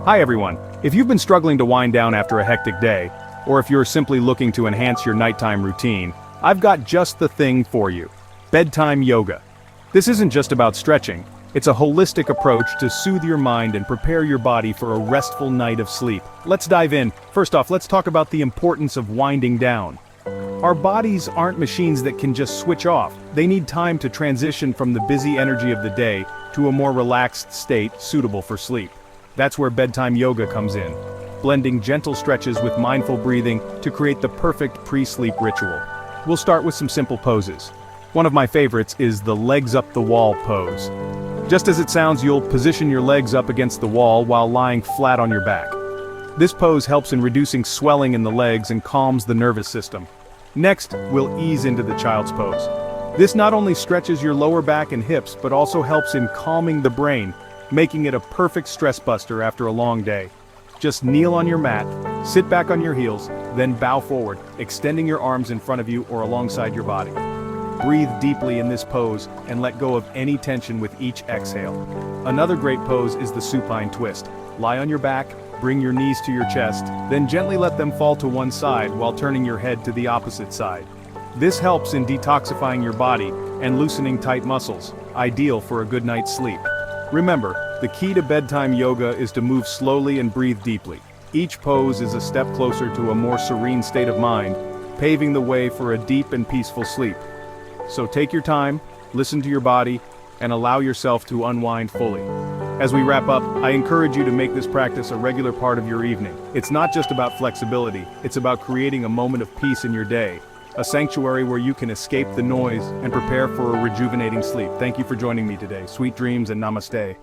Hi everyone. If you've been struggling to wind down after a hectic day, or if you're simply looking to enhance your nighttime routine, I've got just the thing for you. Bedtime yoga. This isn't just about stretching, it's a holistic approach to soothe your mind and prepare your body for a restful night of sleep. Let's dive in. First off, let's talk about the importance of winding down. Our bodies aren't machines that can just switch off. They need time to transition from the busy energy of the day to a more relaxed state suitable for sleep. That's where bedtime yoga comes in, blending gentle stretches with mindful breathing to create the perfect pre-sleep ritual. We'll start with some simple poses. One of my favorites is the legs up the wall pose. Just as it sounds, you'll position your legs up against the wall while lying flat on your back. This pose helps in reducing swelling in the legs and calms the nervous system. Next, we'll ease into the child's pose. This not only stretches your lower back and hips, but also helps in calming the brain, making it a perfect stress buster after a long day. Just kneel on your mat, sit back on your heels, then bow forward, extending your arms in front of you or alongside your body. Breathe deeply in this pose and let go of any tension with each exhale. Another great pose is the supine twist. Lie on your back, bring your knees to your chest, then gently let them fall to one side while turning your head to the opposite side. This helps in detoxifying your body and loosening tight muscles, ideal for a good night's sleep. Remember, the key to bedtime yoga is to move slowly and breathe deeply. Each pose is a step closer to a more serene state of mind, paving the way for a deep and peaceful sleep. So take your time, listen to your body, and allow yourself to unwind fully. As we wrap up, I encourage you to make this practice a regular part of your evening. It's not just about flexibility, it's about creating a moment of peace in your day, a sanctuary where you can escape the noise and prepare for a rejuvenating sleep. Thank you for joining me today. Sweet dreams and namaste.